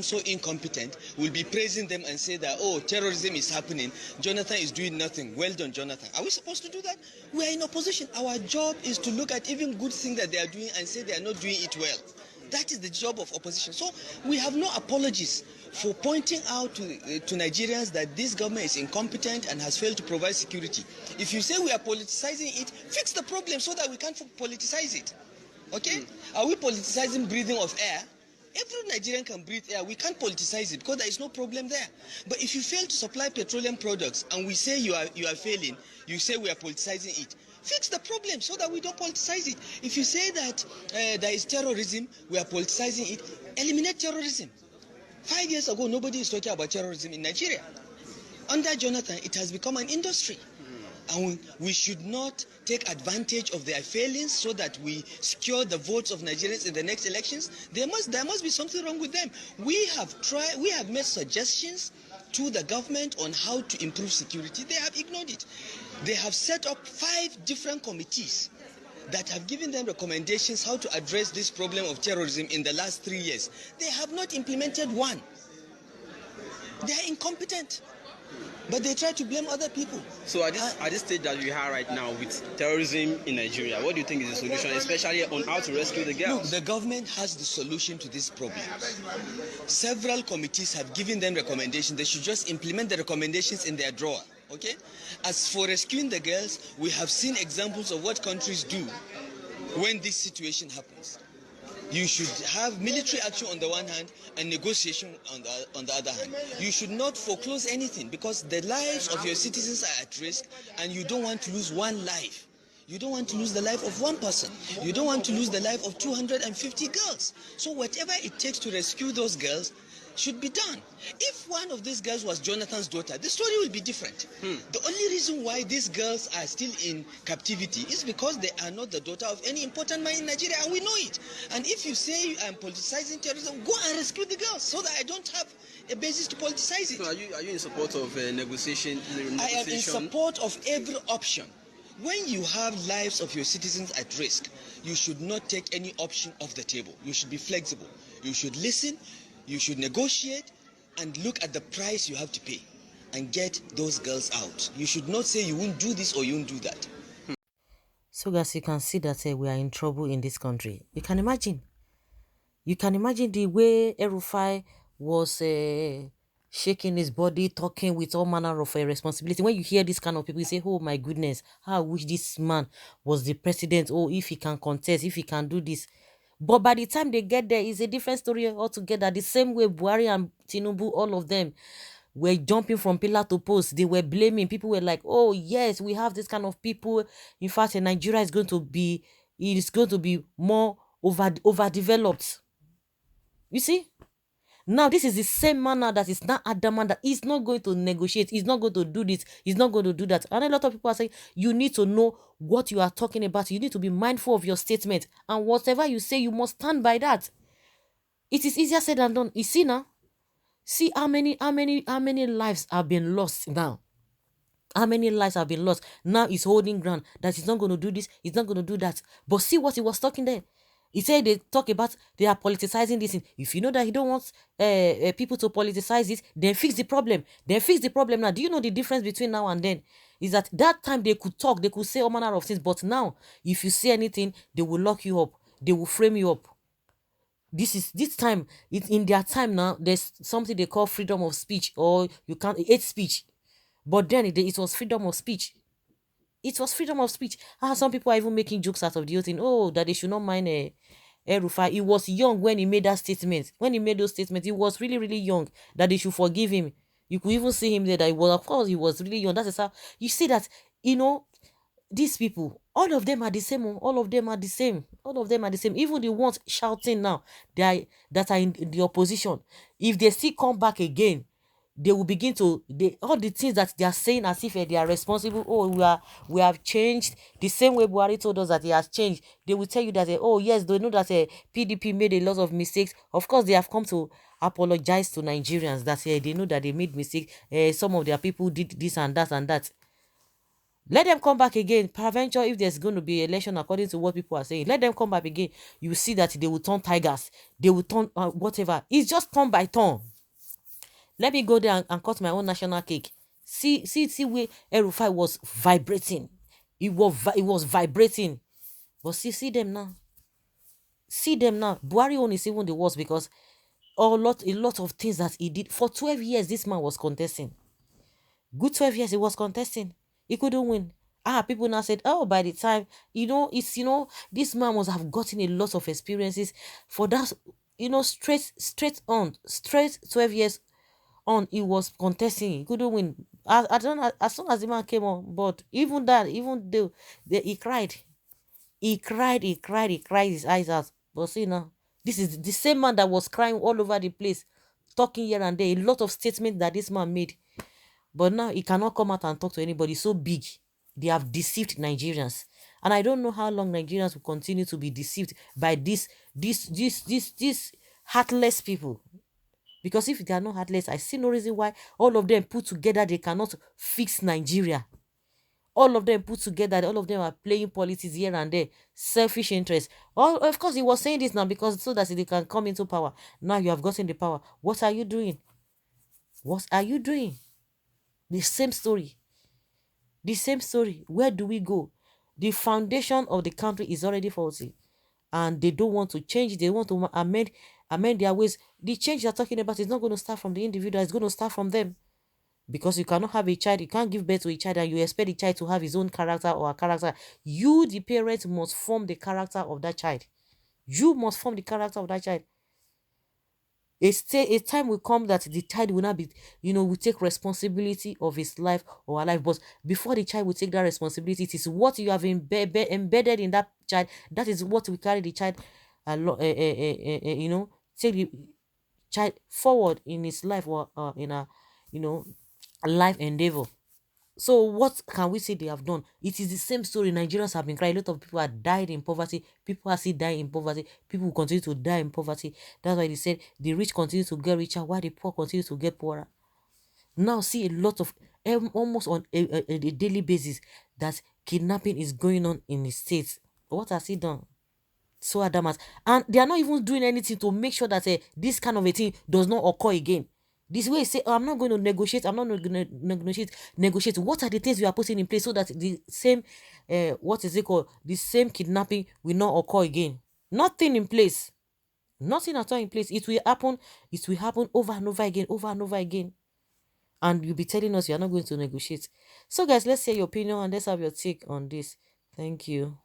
so incompetent will be praising them and say that, oh, terrorism is happening, Jonathan is doing nothing. Well done, Jonathan. Are we supposed to do that? We are in opposition. Our job is to look at even good things that they are doing and say they are not doing it well. That is the job of opposition. So we have no apologies for pointing out to Nigerians that this government is incompetent and has failed to provide security. If you say we are politicizing it, fix the problem so that we can't politicize it. Okay? Are we politicizing breathing of air? Every Nigerian can breathe air. We can't politicize it because there is no problem there. But if you fail to supply petroleum products and we say you are failing, you say we are politicizing it. Fix the problem so that we don't politicize it. If you say that there is terrorism, we are politicizing it, eliminate terrorism. 5 years ago, nobody is talking about terrorism in Nigeria. Under Jonathan, it has become an industry. And we should not take advantage of their failings so that we secure the votes of Nigerians in the next elections. There must be something wrong with them. We have made suggestions to the government on how to improve security. They have ignored it. They have set up 5 different committees that have given them recommendations how to address this problem of terrorism in the last 3 years. They have not implemented one. They are incompetent. But they try to blame other people. So at this stage that we are right now with terrorism in Nigeria, what do you think is the solution, especially on how to rescue the girls? Look, the government has the solution to this problem. Several committees have given them recommendations. They should just implement the recommendations in their drawer. Okay? As for rescuing the girls, we have seen examples of what countries do when this situation happens. You should have military action on the one hand and negotiation on the other hand. You should not foreclose anything because the lives of your citizens are at risk and you don't want to lose one life. You don't want to lose the life of one person. You don't want to lose the life of 250 girls. So whatever it takes to rescue those girls should be done. If one of these girls was Jonathan's daughter, the story will be different. The only reason why these girls are still in captivity is because they are not the daughter of any important man in Nigeria, and we know it. And if you say I'm politicizing terrorism, go and rescue the girls so that I don't have a basis to politicize it. So are you in support of negotiation? I am in support of every option. When you have lives of your citizens at risk, you should not take any option off the table. You should be flexible. You should listen. You should negotiate and look at the price you have to pay and get those girls out. You should not say you won't do this or you won't do that. So guys, you can see that we are in trouble in this country. You can imagine. You can imagine the way Elrufai was shaking his body, talking with all manner of responsibility. When you hear this kind of people, you say, oh my goodness, how I wish this man was the president. Oh, if he can contest, if he can do this. But by the time they get there, it's a different story altogether. The same way Buhari and Tinubu, all of them, were jumping from pillar to post. They were blaming. People were like, oh, yes, we have this kind of people. In fact, Nigeria is going to be more overdeveloped. You see? Now, this is the same manner that is not adamant that he's not going to negotiate. He's not going to do this. He's not going to do that. And a lot of people are saying, you need to know what you are talking about. You need to be mindful of your statement. And whatever you say, you must stand by that. It is easier said than done. You see now? See how many lives have been lost now. How many lives have been lost? Now he's holding ground that he's not going to do this. He's not going to do that. But see what he was talking there. He said they talk about they are politicizing this. If you know that he don't want people to politicize it, then fix the problem. Then fix the problem now. Do you know the difference between now and then? Is that time they could talk, they could say all manner of things. But now, if you say anything, they will lock you up. They will frame you up. This time, in their time now, there's something they call freedom of speech, or you can't hate speech. But then it was freedom of speech. It was freedom of speech. Some people are even making jokes out of the whole thing. Oh, that they should not mind Elrufai. He was young when he made that statement. When he made those statements, he was really, really young. That they should forgive him. You could even see him there. That of course, he was really young. That is how you see that. These people, all of them are the same. All of them are the same. All of them are the same. Even the ones shouting now, that are in the opposition. If they still come back again, they will begin to all the things that they are saying as if they are responsible. Oh, we have changed the same way Buhari told us that he has changed. They will tell you that oh yes, they know that PDP made a lot of mistakes. Of course, they have come to apologize to Nigerians that they know that they made mistakes. Some of their people did this and that and that. Let them come back again. Peradventure, if there's going to be election according to what people are saying, let them come back again. You see that they will turn tigers. They will turn whatever. It's just turn by turn. Let me go there and cut my own national cake. See where Elrufai was vibrating. It was vibrating. But see them now. See them now. Buhari own is even the worst because a lot of things that he did. For 12 years, this man was contesting. Good 12 years he was contesting. He couldn't win. People now said, oh, by the time, this man must have gotten a lot of experiences for that, straight 12 years on, he was contesting. He couldn't win. I don't know, as soon as the man came on, but even though he cried. He cried his eyes out. But see now, this is the same man that was crying all over the place, talking here and there, a lot of statements that this man made. But now he cannot come out and talk to anybody. So big. They have deceived Nigerians. And I don't know how long Nigerians will continue to be deceived by these heartless people. Because if they are not heartless, I see no reason why all of them put together, they cannot fix Nigeria. All of them put together, all of them are playing politics here and there, selfish interests. Of course, he was saying this now because so that they can come into power. Now you have gotten the power. What are you doing? What are you doing? The same story. The same story. Where do we go? The foundation of the country is already faulty. And they don't want to change. They want to amend their ways. The change they're talking about is not going to start from the individual. It's going to start from them. Because you cannot have a child. You can't give birth to a child and you expect the child to have his own character or a character. You, the parents, must form the character of that child. You must form the character of that child. A time will come that the child will not be, will take responsibility of his life or her life. But before the child will take that responsibility, it is what you have embedded in that child. That is what will carry the child, take the child forward in his life or in a, life endeavor. So what can we say they have done? It is the same story. Nigerians have been crying. A lot of people have died in poverty. People are still dying in poverty. People will continue to die in poverty. That's why they said the rich continue to get richer while the poor continue to get poorer. Now see a lot of, almost on a daily basis, that kidnapping is going on in the states. What has he done? So Adamas. And they are not even doing anything to make sure that this kind of a thing does not occur again. This way, say, I'm not going to negotiate. I'm not going to negotiate. What are the things we are putting in place so that the same, what is it called? The same kidnapping will not occur again. Nothing in place. Nothing at all in place. It will happen. It will happen over and over again, over and over again. And you'll be telling us you're not going to negotiate. So, guys, let's hear your opinion and let's have your take on this. Thank you.